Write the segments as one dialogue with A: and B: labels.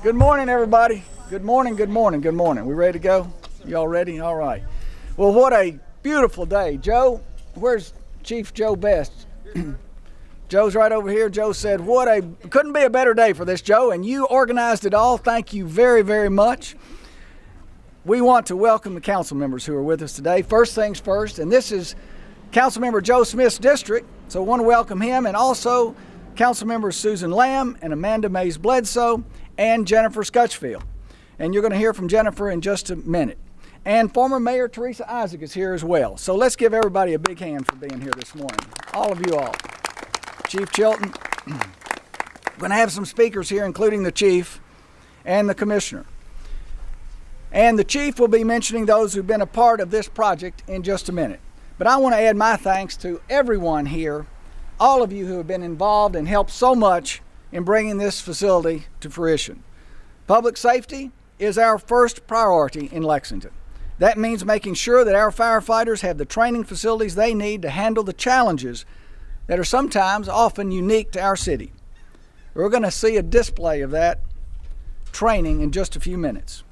A: Good morning, everybody. Good morning, good morning, good morning. We ready to go? Y'all ready? All right. Well, what a beautiful day. Joe, where's Chief Joe Best? Joe's right over here. Joe said, couldn't be a better day for this, Joe, and you organized it all. Thank you very, very much. We want to welcome the council members who are with us today. First things first, and this is Councilmember Joe Smith's district, so I want to welcome him, and also council members Susan Lamb and Amanda Mays Bledsoe and Jennifer Scutchfield. And you're going to hear from Jennifer in just a minute. And former Mayor Teresa Isaac is here as well. So let's give everybody a big hand for being here this morning. All of you all. Chief Chilton. We're going to have some speakers here, including the chief and the commissioner. And the chief will be mentioning those who've been a part of this project in just a minute. But I want to add my thanks to everyone here, all of you who have been involved and helped so much in bringing this facility to fruition. Public safety is our first priority in Lexington. That means making sure that our firefighters have the training facilities they need to handle the challenges that are sometimes often unique to our city. We're going to see a display of that training in just a few minutes.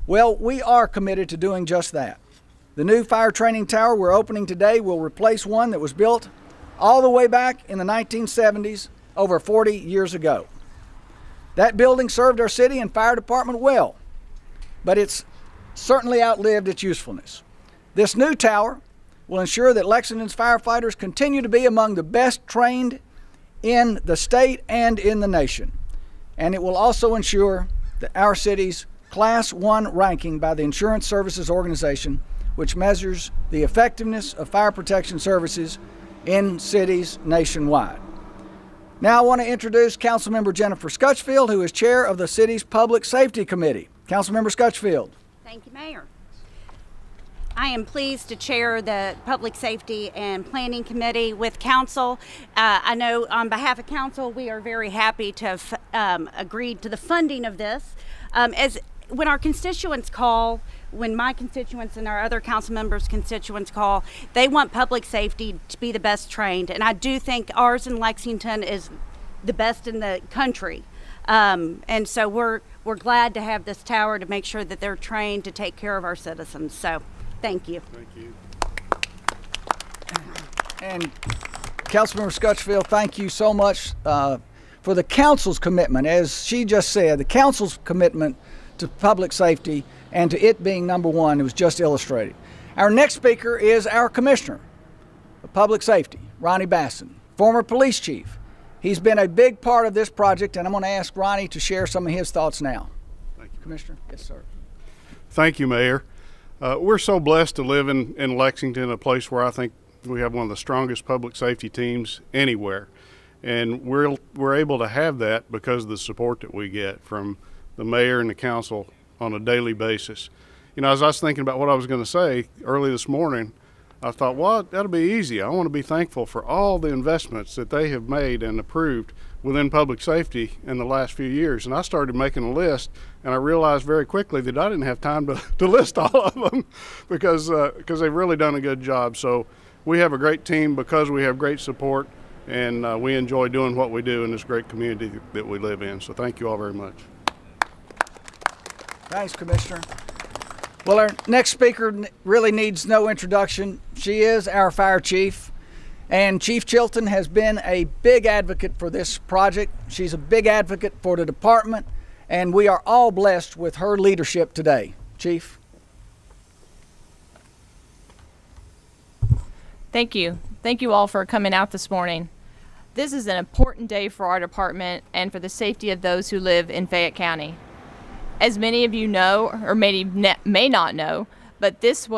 A: Well, we are committed to doing just that. The new fire training tower we're opening today will replace one that was built all the way back in the 1970s, over 40 years ago. That building served our city and fire department well, but it's certainly outlived its usefulness. This new tower will ensure that Lexington's firefighters continue to be among the best trained in the state and in the nation. And it will also ensure that our city's Class 1 ranking by the Insurance Services Organization, which measures the effectiveness of fire protection services in cities nationwide. Now I want to introduce Councilmember Jennifer Scutchfield, who is chair of the city's Public Safety Committee. Councilmember Scutchfield.
B: Thank you, Mayor. I am pleased to chair the Public Safety and Planning Committee with Council. I know on behalf of Council, we are very happy to have agreed to the funding of this. When our constituents call, when my constituents and our other council members' constituents call, they want public safety to be the best trained. And I do think ours in Lexington is the best in the country. And so we're glad to have this tower to make sure that they're trained to take care of our citizens. So thank you.
C: Thank you.
A: And Councilmember Scutchfield, thank you so much for the council's commitment. As she just said, the council's commitment to public safety and to it being number one, it was just illustrated. Our next speaker is our Commissioner of Public Safety, Ronnie Basson, former police chief. He's been a big part of this project, and I'm going to ask Ronnie to share some of his thoughts now.
C: Thank you.
A: Commissioner? Yes, sir.
C: Thank you, Mayor. We're so blessed to live in Lexington, a place where I think we have one of the strongest public safety teams anywhere. And we're able to have that because of the support that we get from the mayor and the council on a daily basis. You know, as I was thinking about what I was going to say early this morning, I thought, well, that'll be easy. I want to be thankful for all the investments that they have made and approved within public safety in the last few years. And I started making a list, and I realized very quickly that I didn't have time to list all of them because they've really done a good job. So we have a great team because we have great support, and we enjoy doing what we do in this great community that we live in. So thank you all very much.
A: Thanks, Commissioner. Well, our next speaker really needs no introduction. She is our fire chief, and Chief Chilton has been a big advocate for this project. She's a big advocate for the department, and we are all blessed with her leadership today. Chief.
D: Thank you. Thank you all for coming out this morning. This is an important day for our department and for the safety of those who live in Fayette County. As many of you know, or may not know, but this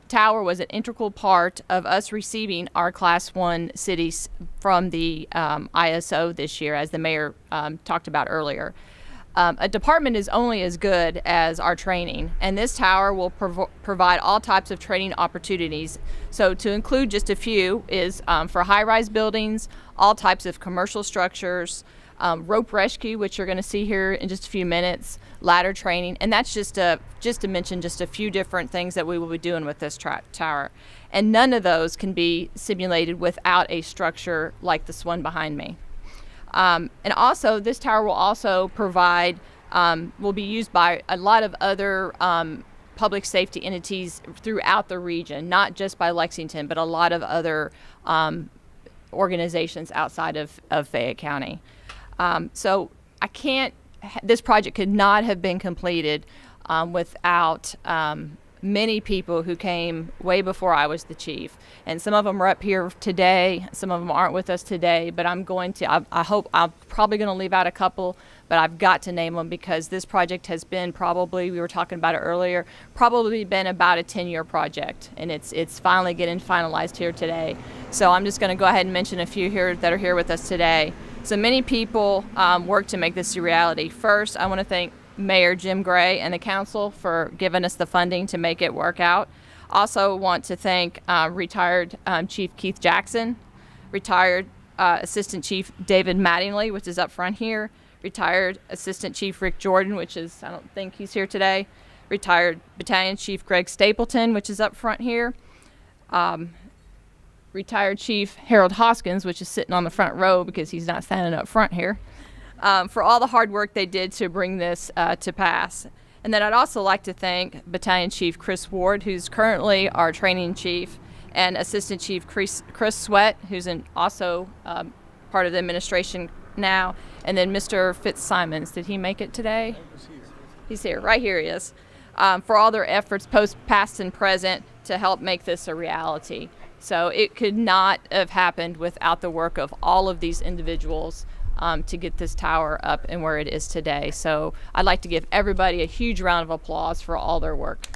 D: tower was an integral part of us receiving our Class 1 cities from the ISO this year, as the mayor talked about earlier. A department is only as good as our training, and this tower will provide all types of training opportunities. So to include just a few is for high-rise buildings, all types of commercial structures, rope rescue, which you're going to see here in just a few minutes, ladder training, and that's just to mention just a few different things that we will be doing with this tower. And none of those can be simulated without a structure like this one behind me. And also, this tower will also provide will be used by a lot of other public safety entities throughout the region, not just by Lexington, but a lot of other organizations outside of Fayette County. So this project could not have been completed without many people who came way before I was the chief. And some of them are up here today, some of them aren't with us today, but I'm probably going to leave out a couple, but I've got to name them because this project has been we were talking about it earlier, probably been about a 10-year project, and it's finally getting finalized here today. So I'm just going to go ahead and mention a few here that are here with us today. So many people worked to make this a reality. First, I want to thank Mayor Jim Gray and the council for giving us the funding to make it work out. Also want to thank retired Chief Keith Jackson, retired Assistant Chief David Mattingly, which is up front here, retired Assistant Chief Rick Jordan, I don't think he's here today, retired Battalion Chief Greg Stapleton, which is up front here, retired Chief Harold Hoskins, which is sitting on the front row because he's not standing up front here, for all the hard work they did to bring this to pass. And then I'd also like to thank Battalion Chief Chris Ward, who's currently our training chief, and Assistant Chief Chris Sweat, who's also part of the administration now, and then Mr. Fitzsimons. Did he make it today? He's here. Right here he is. For all their efforts, past and present, to help make this a reality. So it could not have happened without the work of all of these individuals to get this tower up and where it is today. So I'd like to give everybody a huge round of applause for all their work.